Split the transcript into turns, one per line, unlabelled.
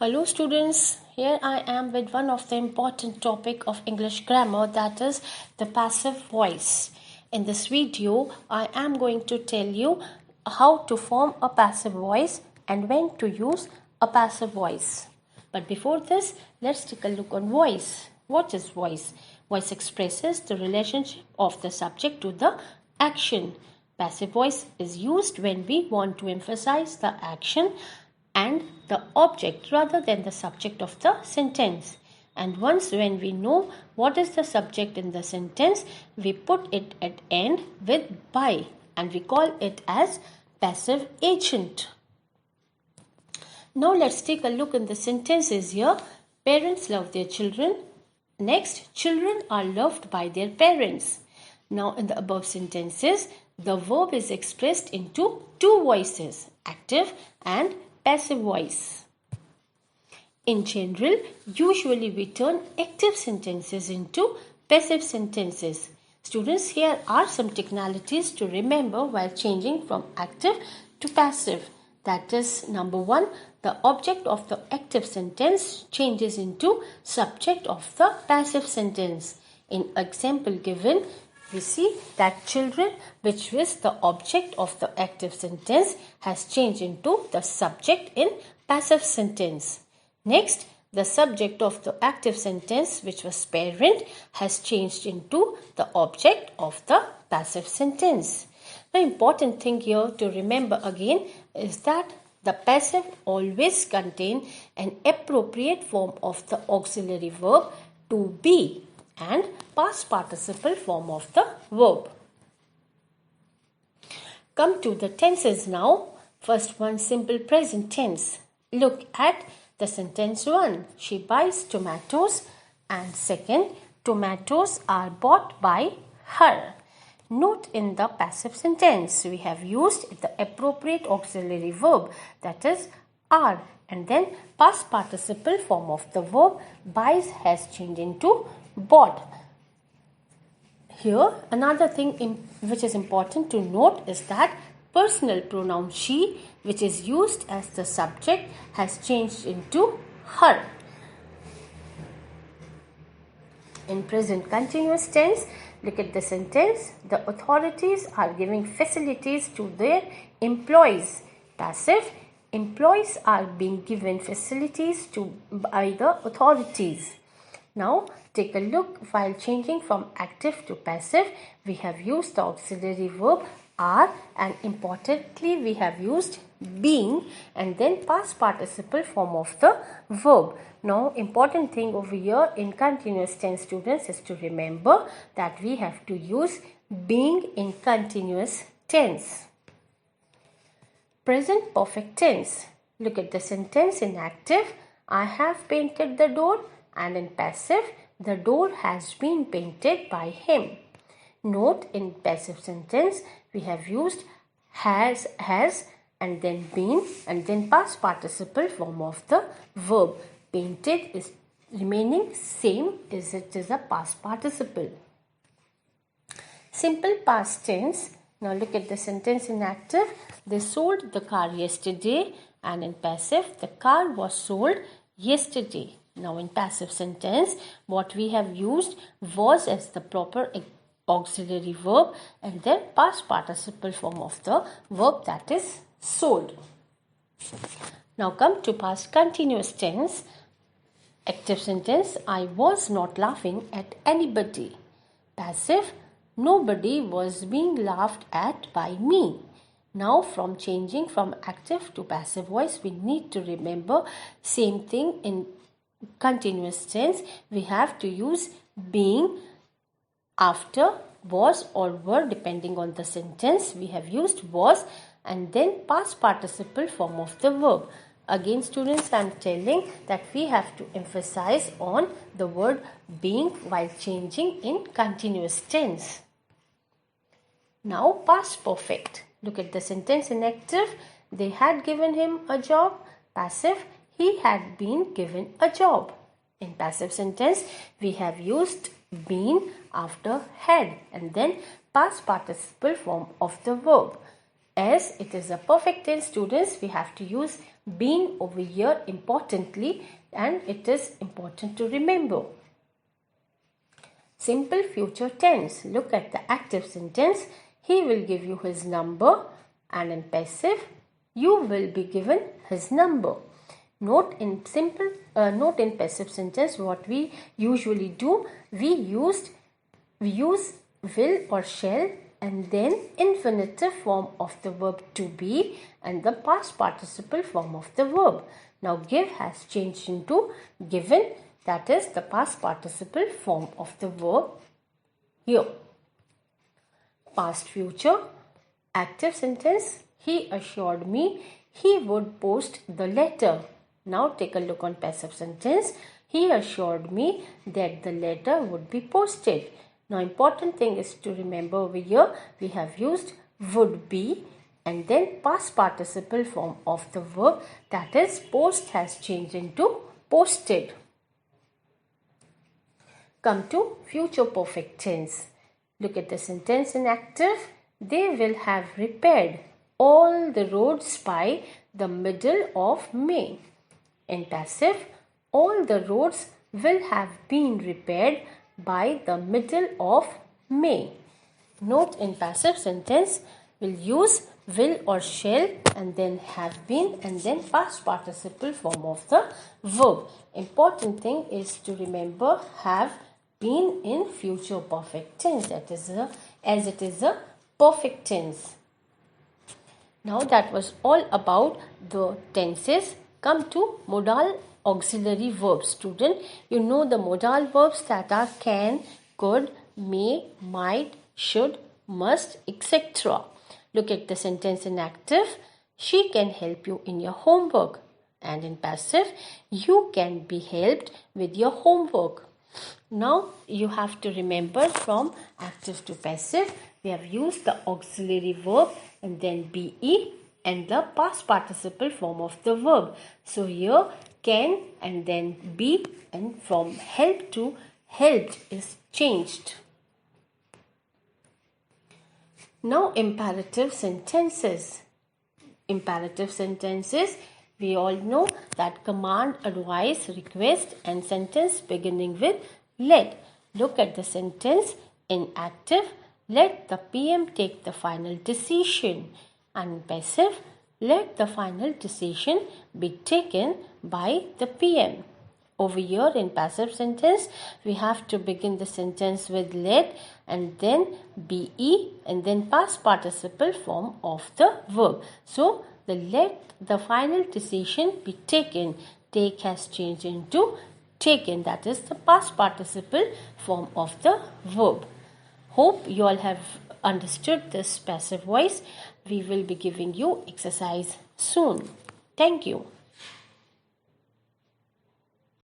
Hello students, here I am with one of the important topic of English grammar, that is the passive voice. In this video, I am going to tell you how to form a passive voice and when to use a passive voice. But before this, let's take a look on voice. What is voice? Voice expresses the relationship of the subject to the action. Passive voice is used when we want to emphasize the action and the object rather than the subject of the sentence. And once when we know what is the subject in the sentence, we put it at end with by and we call it as passive agent. Now let's take a look in the sentences here. Parents love their children. Next, children are loved by their parents. Now in the above sentences, the verb is expressed into two voices, active and passive voice. In general, usually we turn active sentences into passive sentences. Students, here are some technicalities to remember while changing from active to passive. That is, number one, the object of the active sentence changes into subject of the passive sentence. In example given, we see that children, which was the object of the active sentence, has changed into the subject in passive sentence. Next, the subject of the active sentence, which was parent, has changed into the object of the passive sentence. The important thing here to remember again is that the passive always contain an appropriate form of the auxiliary verb to be and past participle form of the verb. Come to the tenses now. First one, simple present tense. Look at the sentence 1. She buys tomatoes, and second, tomatoes are bought by her. Note in the passive sentence we have used the appropriate auxiliary verb, that is are, and then past participle form of the verb buys has changed into bought. Here another thing which is important to note is that personal pronoun she, which is used as the subject, has changed into her. In present continuous tense, look at the sentence. The authorities are giving facilities to their employees. Passive, employees are being given facilities by the authorities. Now take a look. While changing from active to passive, we have used the auxiliary verb are, and importantly we have used being and then past participle form of the verb. Now important thing over here in continuous tense, students, is to remember that we have to use being in continuous tense. Present perfect tense. Look at the sentence in active. I have painted the door, and in passive, the door has been painted by him. Note in passive sentence we have used has, and then been, and then past participle form of the verb. Painted is remaining same as it is a past participle. Simple past tense. Now look at the sentence in active. They sold the car yesterday, and in passive, the car was sold yesterday. Now in passive sentence, what we have used was as the proper auxiliary verb and then past participle form of the verb, that is sold. Now come to past continuous tense. Active sentence, I was not laughing at anybody. Passive, nobody was being laughed at by me. Now from changing from active to passive voice, we need to remember same thing in continuous tense. We have to use being after was or were depending on the sentence. We have used was and then past participle form of the verb. Again students, I am telling that we have to emphasize on the word being while changing in continuous tense. Now past perfect. Look at the sentence in active. They had given him a job. Passive, he had been given a job. In passive sentence, we have used been after had and then past participle form of the verb. As it is a perfect tense, students, we have to use been over here importantly, and it is important to remember. Simple future tense. Look at the active sentence. He will give you his number, and in passive, you will be given his number. Note in passive sentence what we usually do. We use will or shall and then infinitive form of the verb to be and the past participle form of the verb. Now give has changed into given, that is the past participle form of the verb here. Past future active sentence. He assured me he would post the letter. Now take a look on passive sentence. He assured me that the letter would be posted. Now important thing is to remember over here we have used would be and then past participle form of the verb, that is post has changed into posted. Come to future perfect tense. Look at the sentence in active. They will have repaired all the roads by the middle of May. In passive, all the roads will have been repaired by the middle of May. Note in passive sentence, we'll use will or shall and then have been and then past participle form of the verb. Important thing is to remember have been in future perfect tense, as it is a perfect tense. Now that was all about the tenses. Come to modal auxiliary verbs. Student, you know the modal verbs that are can, could, may, might, should, must, etc. Look at the sentence in active. She can help you in your homework. And in passive, you can be helped with your homework. Now you have to remember from active to passive, we have used the auxiliary verb and then be and the past participle form of the verb. So here can and then be and from help to helped is changed. Now imperative sentences. Imperative sentences, we all know that command, advice, request and sentence beginning with let. Look at the sentence in active. Let the PM take the final decision. And passive, let the final decision be taken by the PM. Over here in passive sentence, we have to begin the sentence with let and then be and then past participle form of the verb. So the let the final decision be taken. Take has changed into taken, that is the past participle form of the verb. Hope you all have understood this passive voice. We will be giving you exercise soon. Thank you.